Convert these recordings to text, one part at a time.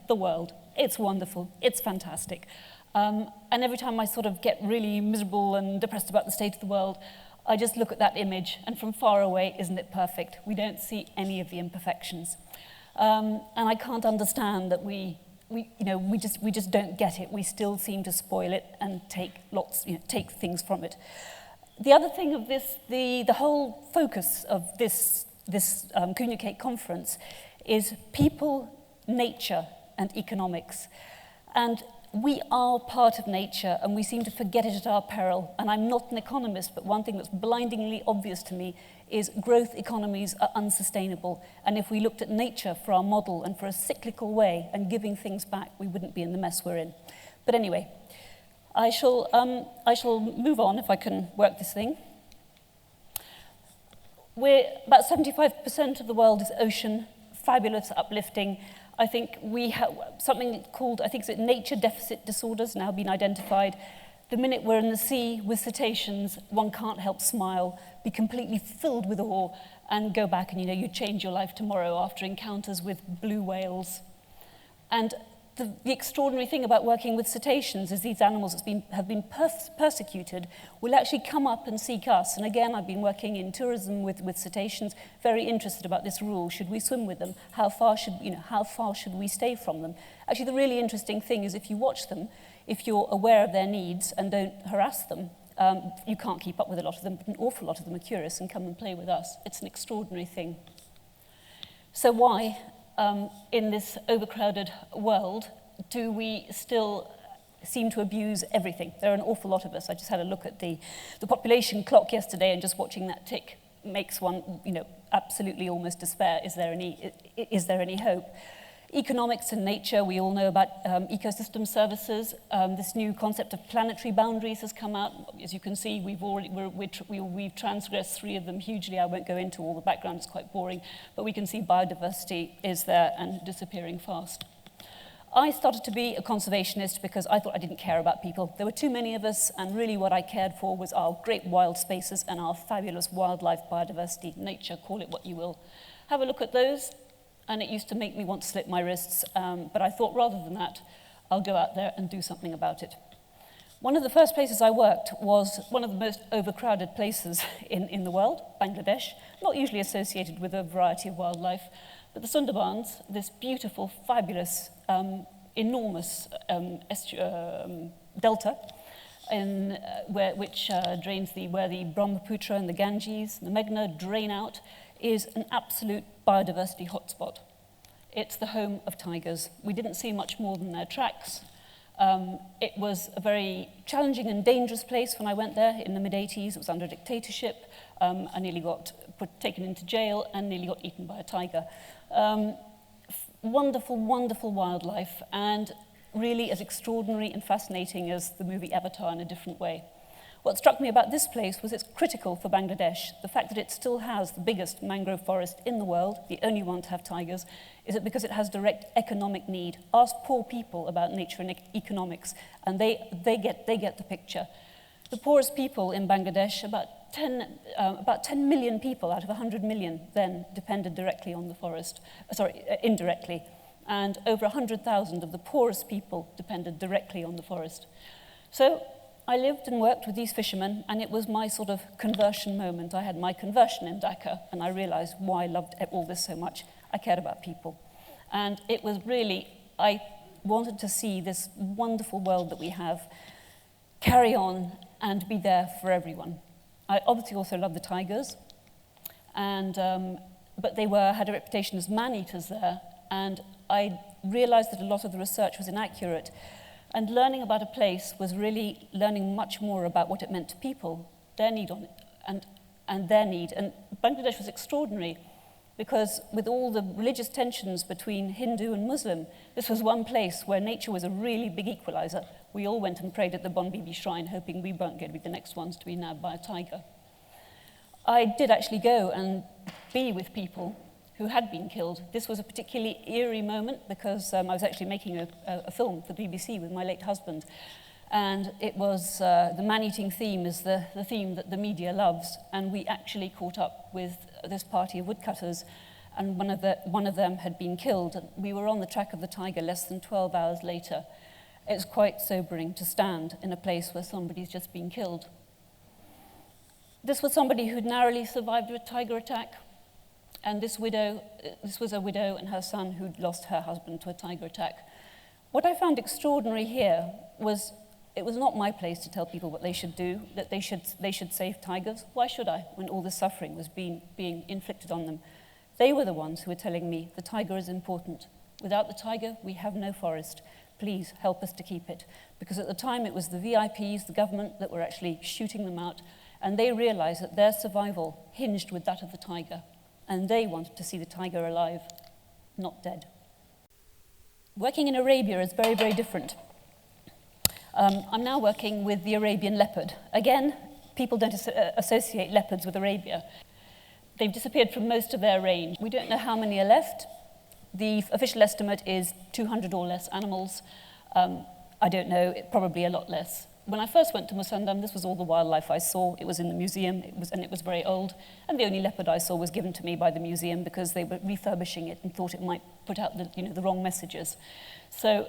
the world. It's wonderful, it's fantastic. And every time I sort of get really miserable and depressed about the state of the world, I just look at that image, and from far away, isn't it perfect? We don't see any of the imperfections. And I can't understand that we just don't get it. We still seem to spoil it and take things from it. The other thing of this, the whole focus of this Communicate conference is people, nature, and economics. And we are part of nature, and we seem to forget it at our peril. And I'm not an economist, but one thing that's blindingly obvious to me is growth economies are unsustainable. And if we looked at nature for our model and for a cyclical way and giving things back, we wouldn't be in the mess we're in. But anyway, I shall move on if I can work this thing. About 75% of the world is ocean, fabulous, uplifting. I think we have something called, nature deficit disorders now been identified. The minute we're in the sea with cetaceans, one can't help smile, be completely filled with awe, and go back and you change your life tomorrow after encounters with blue whales. And the extraordinary thing about working with cetaceans is these animals that have been persecuted will actually come up and seek us. And again, I've been working in tourism with cetaceans, very interested about this rule. Should we swim with them? How far should we stay from them? Actually, the really interesting thing is if you watch them, if you're aware of their needs and don't harass them, you can't keep up with a lot of them, but an awful lot of them are curious and come and play with us. It's an extraordinary thing. So why, in this overcrowded world, do we still seem to abuse everything? There are an awful lot of us. I just had a look at the population clock yesterday, and just watching that tick makes one, absolutely almost despair. Is there any hope? Economics and nature, we all know about ecosystem services. This new concept of planetary boundaries has come out. As you can see, we've transgressed 3 of them hugely. I won't go into all the background, it's quite boring, but we can see biodiversity is there and disappearing fast. I started to be a conservationist because I thought I didn't care about people. There were too many of us, and really what I cared for was our great wild spaces and our fabulous wildlife biodiversity, nature, call it what you will. Have a look at those. And it used to make me want to slit my wrists, but I thought rather than that, I'll go out there and do something about it. One of the first places I worked was one of the most overcrowded places in the world, Bangladesh, not usually associated with a variety of wildlife, but the Sundarbans, this beautiful, fabulous, enormous delta, which drains where the Brahmaputra and the Ganges, the Meghna drain out, is an absolute biodiversity hotspot. It's the home of tigers. We didn't see much more than their tracks. It was a very challenging and dangerous place when I went there in the mid-80s. It was under dictatorship. I nearly got taken into jail and nearly got eaten by a tiger. Wonderful, wonderful wildlife, and really as extraordinary and fascinating as the movie Avatar in a different way. What struck me about this place was it's critical for Bangladesh. The fact that it still has the biggest mangrove forest in the world, the only one to have tigers, is it because it has direct economic need. Ask poor people about nature and economics, and they get the picture. The poorest people in Bangladesh, about 10 million people out of 100 million then depended directly on the forest, indirectly. And over 100,000 of the poorest people depended directly on the forest. So I lived and worked with these fishermen, and it was my sort of conversion moment. I had my conversion in Dhaka, and I realized why I loved all this so much. I cared about people. And it was really, I wanted to see this wonderful world that we have carry on and be there for everyone. I obviously also love the tigers, but they had a reputation as man-eaters there, and I realized that a lot of the research was inaccurate. And learning about a place was really learning much more about what it meant to people, their need on it, and their need. And Bangladesh was extraordinary because with all the religious tensions between Hindu and Muslim, this was one place where nature was a really big equalizer. We all went and prayed at the Bon Bibi shrine, hoping we weren't going to be the next ones to be nabbed by a tiger. I did actually go and be with people who had been killed. This was a particularly eerie moment because I was actually making a film for the BBC with my late husband. And it was the man-eating theme is the theme that the media loves. And we actually caught up with this party of woodcutters and one of them had been killed. And we were on the track of the tiger less than 12 hours later. It's quite sobering to stand in a place where somebody's just been killed. This was somebody who'd narrowly survived a tiger attack, and this was a widow and her son who'd lost her husband to a tiger attack. What I found extraordinary here was it was not my place to tell people what they should do, that they should save tigers. Why should I, when all this suffering was being inflicted on them? They were the ones who were telling me the tiger is important. Without the tiger, we have no forest. Please help us to keep it. Because at the time, it was the VIPs, the government, that were actually shooting them out, and they realized that their survival hinged with that of the tiger, and they wanted to see the tiger alive, not dead. Working in Arabia is very, very different. I'm now working with the Arabian leopard. Again, people don't associate leopards with Arabia. They've disappeared from most of their range. We don't know how many are left. The official estimate is 200 or less animals. I don't know, probably a lot less. When I first went to Musandam, this was all the wildlife I saw. It was in the museum, it was very old. And the only leopard I saw was given to me by the museum because they were refurbishing it and thought it might put out the wrong messages. So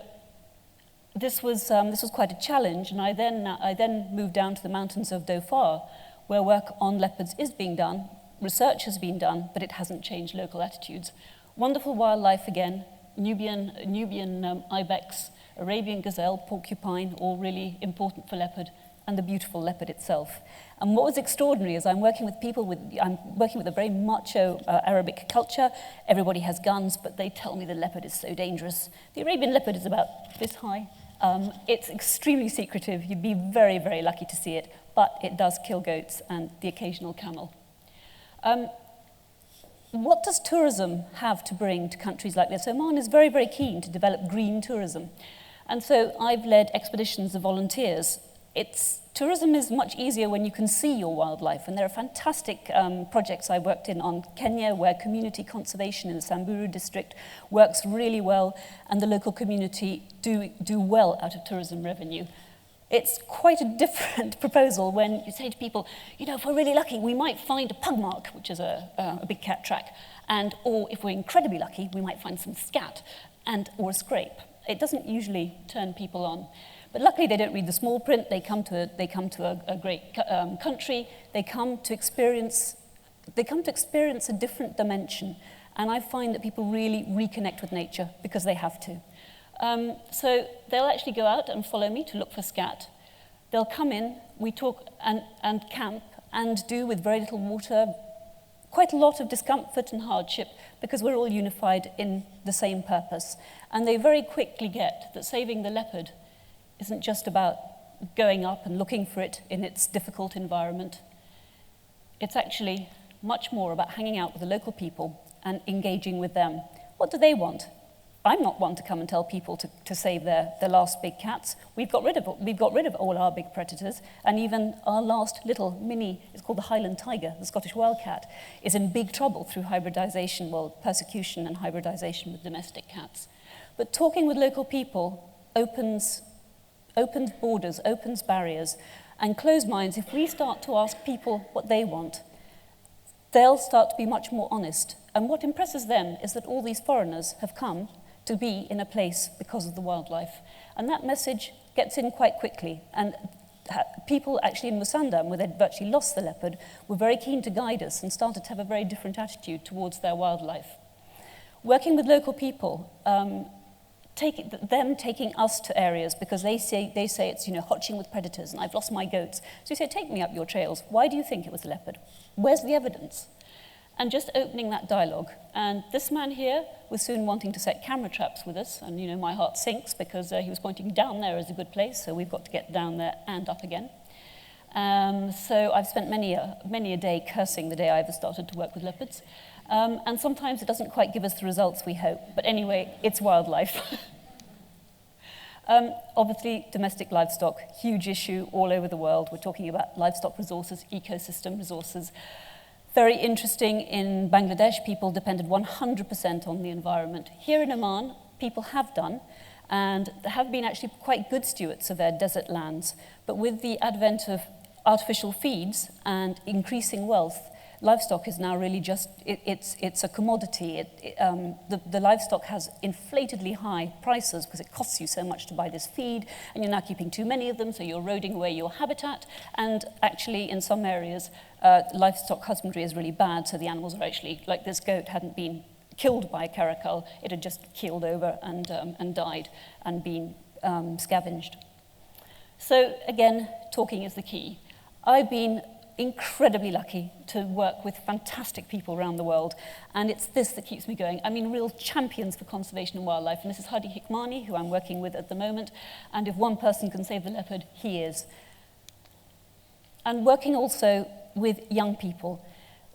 this was quite a challenge, and I then moved down to the mountains of Dhofar, where work on leopards is being done. Research has been done, but it hasn't changed local attitudes. Wonderful wildlife again, Nubian ibex, Arabian gazelle, porcupine, all really important for leopard, and the beautiful leopard itself. And what was extraordinary is I'm working with a very macho Arabic culture. Everybody has guns, but they tell me the leopard is so dangerous. The Arabian leopard is about this high. It's extremely secretive. You'd be very, very lucky to see it, but it does kill goats and the occasional camel. What does tourism have to bring to countries like this? Oman is very, very keen to develop green tourism. And so I've led expeditions of volunteers. Tourism is much easier when you can see your wildlife, and there are fantastic projects I've worked on Kenya, where community conservation in the Samburu district works really well, and the local community do well out of tourism revenue. It's quite a different proposal when you say to people, if we're really lucky, we might find a pugmark, which is a big cat track, or if we're incredibly lucky, we might find some scat or a scrape. It doesn't usually turn people on. But luckily, they don't read the small print. They come to a great country. They come to experience a different dimension. And I find that people really reconnect with nature because they have to. So they'll actually go out and follow me to look for scat. They'll come in, we talk and camp and do with very little water, quite a lot of discomfort and hardship because we're all unified in the same purpose. And they very quickly get that saving the leopard isn't just about going up and looking for it in its difficult environment. It's actually much more about hanging out with the local people and engaging with them. What do they want? I'm not one to come and tell people to save their last big cats. We've got rid of all our big predators, and even our last little mini, it's called the Highland tiger, the Scottish wildcat, is in big trouble through hybridization, persecution and hybridization with domestic cats. But talking with local people opens borders, opens barriers, and closed minds. If we start to ask people what they want, they'll start to be much more honest. And what impresses them is that all these foreigners have come to be in a place because of the wildlife. And that message gets in quite quickly. And people actually in Musandam, where they'd virtually lost the leopard, were very keen to guide us and started to have a very different attitude towards their wildlife. Working with local people, them taking us to areas because they say it's hotching with predators and I've lost my goats. So you say, take me up your trails. Why do you think it was a leopard? Where's the evidence? And just opening that dialogue. And this man here was soon wanting to set camera traps with us, and my heart sinks because he was pointing down there as a good place, so we've got to get down there and up again. So I've spent many a day cursing the day I ever started to work with leopards. And sometimes it doesn't quite give us the results we hope. But anyway, it's wildlife. Obviously, domestic livestock, huge issue all over the world. We're talking about livestock resources, ecosystem resources. Very interesting, in Bangladesh, people depended 100% on the environment. Here in Oman, people have done, and have been actually quite good stewards of their desert lands. But with the advent of artificial feeds and increasing wealth, livestock is now really just, it's a commodity. The livestock has inflatedly high prices because it costs you so much to buy this feed, and you're now keeping too many of them, so you're eroding away your habitat. And actually, in some areas, livestock husbandry is really bad, so the animals are actually, like this goat hadn't been killed by a caracal, it had just keeled over and died and been scavenged. So again, talking is the key. I've been incredibly lucky to work with fantastic people around the world, and it's this that keeps me going. I mean, real champions for conservation and wildlife, and this is Hadi Hikmani, who I'm working with at the moment, and if one person can save the leopard, he is. And working also with young people.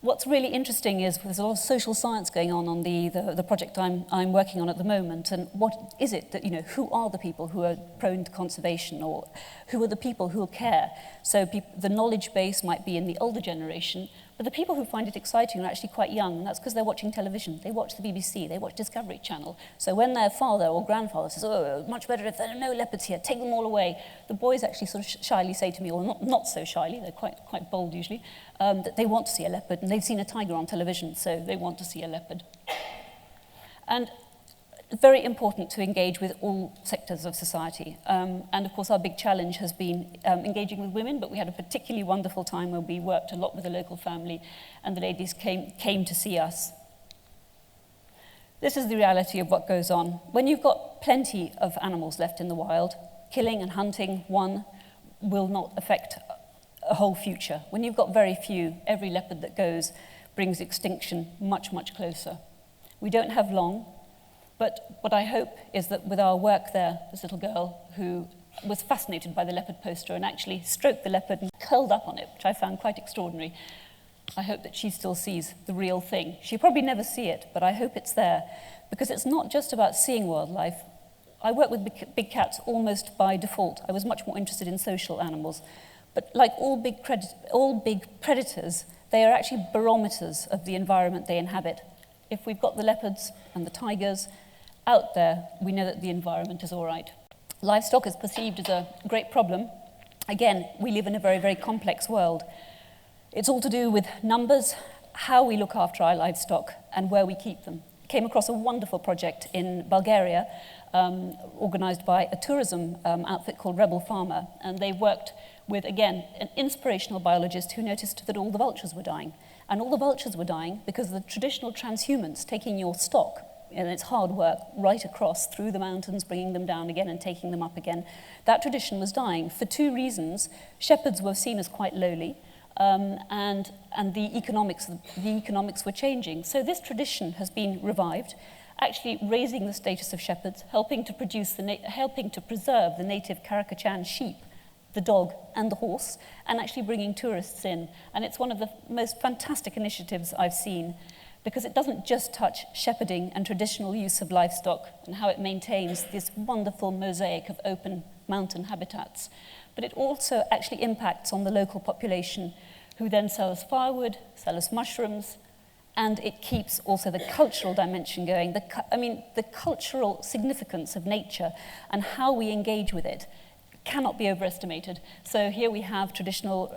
What's really interesting is there's a lot of social science going on the project I'm working on at the moment, and what is it that, who are the people who are prone to conservation, or who are the people who care? So the knowledge base might be in the older generation, but the people who find it exciting are actually quite young, and that's because they're watching television. They watch the BBC, they watch Discovery Channel. So when their father or grandfather says, oh, much better if there are no leopards here, take them all away, the boys actually sort of shyly say to me, or not so shyly, they're quite bold usually, that they want to see a leopard, and they've seen a tiger on television, so they want to see a leopard. And very important to engage with all sectors of society. And of course, our big challenge has been engaging with women, but we had a particularly wonderful time where we worked a lot with the local family, and the ladies came to see us. This is the reality of what goes on. When you've got plenty of animals left in the wild, killing and hunting one will not affect a whole future. When you've got very few, every leopard that goes brings extinction much, much closer. We don't have long, but what I hope is that with our work there, this little girl who was fascinated by the leopard poster and actually stroked the leopard and curled up on it, which I found quite extraordinary, I hope that she still sees the real thing. She'll probably never see it, but I hope it's there, because it's not just about seeing wildlife. I work with big cats almost by default. I was much more interested in social animals. But like all big predators, they are actually barometers of the environment they inhabit. If we've got the leopards and the tigers out there, we know that the environment is all right. Livestock is perceived as a great problem. Again, we live in a very, very complex world. It's all to do with numbers, how we look after our livestock, and where we keep them. I came across a wonderful project in Bulgaria, organized by a tourism outfit called Rebel Farmer, and they worked with, again, an inspirational biologist who noticed that all the vultures were dying. And all the vultures were dying because the traditional transhumance, taking your stock, and it's hard work, right across through the mountains, bringing them down again and taking them up again, that tradition was dying for two reasons. Shepherds were seen as quite lowly, and the economics were changing. So this tradition has been revived, actually raising the status of shepherds, helping to preserve the native Karakachan sheep, the dog and the horse, and actually bringing tourists in. And it's one of the most fantastic initiatives I've seen, because it doesn't just touch shepherding and traditional use of livestock and how it maintains this wonderful mosaic of open mountain habitats, but it also actually impacts on the local population, who then sell us firewood, sell us mushrooms, and it keeps also the cultural dimension going. The cultural significance of nature and how we engage with it cannot be overestimated. So here we have traditional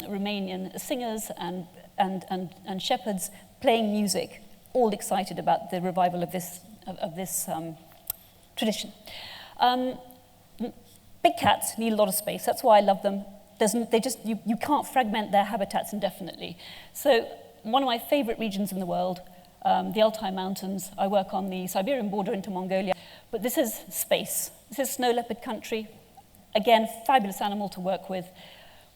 Romanian singers and shepherds playing music, all excited about the revival of this tradition. Big cats need a lot of space. That's why I love them. You can't fragment their habitats indefinitely. So one of my favorite regions in the world, the Altai Mountains. I work on the Siberian border into Mongolia. But this is space. This is snow leopard country. Again, fabulous animal to work with,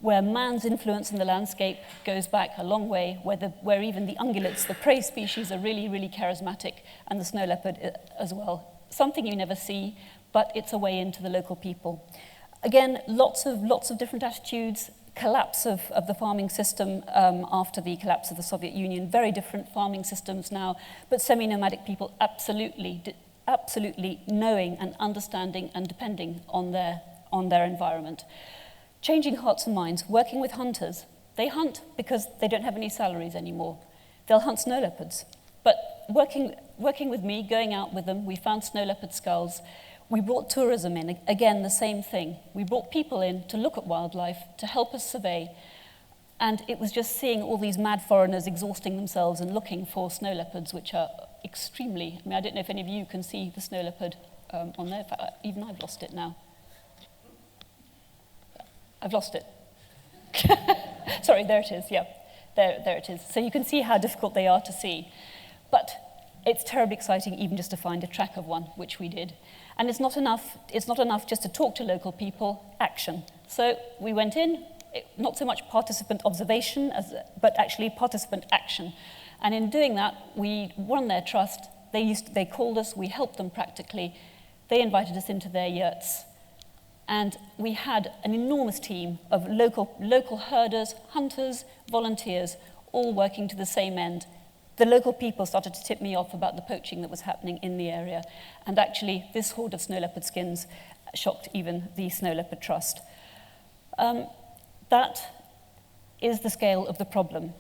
where man's influence in the landscape goes back a long way, where even the ungulates, the prey species, are really, really charismatic, and the snow leopard as well. Something you never see, but it's a way into the local people. Again, lots of different attitudes, collapse of the farming system after the collapse of the Soviet Union, very different farming systems now, but semi-nomadic people absolutely knowing and understanding and depending on their environment. Changing hearts and minds, working with hunters. They hunt because they don't have any salaries anymore. They'll hunt snow leopards. But working with me, going out with them, we found snow leopard skulls. We brought tourism in, again, the same thing. We brought people in to look at wildlife, to help us survey. And it was just seeing all these mad foreigners exhausting themselves and looking for snow leopards, which are extremely, I mean, I don't know if any of you can see the snow leopard on there. In fact, even I've lost it now. I've lost it. Sorry, there it is, yeah. There it is. So you can see how difficult they are to see. But it's terribly exciting even just to find a track of one, which we did. And it's not enough just to talk to local people, action. So we went in, not so much participant observation, but actually participant action. And in doing that, we won their trust. They called us, we helped them practically. They invited us into their yurts. And we had an enormous team of local herders, hunters, volunteers, all working to the same end. The local people started to tip me off about the poaching that was happening in the area. And actually, this hoard of snow leopard skins shocked even the Snow Leopard Trust. That is the scale of the problem.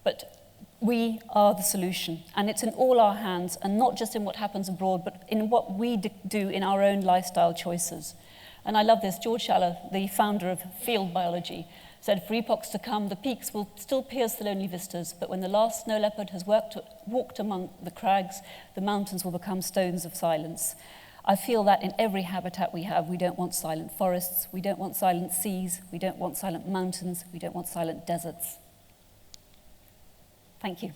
But we are the solution, and it's in all our hands, and not just in what happens abroad, but in what we do in our own lifestyle choices. And I love this. George Schaller, the founder of field biology, said, for epochs to come, the peaks will still pierce the lonely vistas, but when the last snow leopard has walked among the crags, the mountains will become stones of silence. I feel that in every habitat we have. We don't want silent forests, we don't want silent seas, we don't want silent mountains, we don't want silent deserts. Thank you.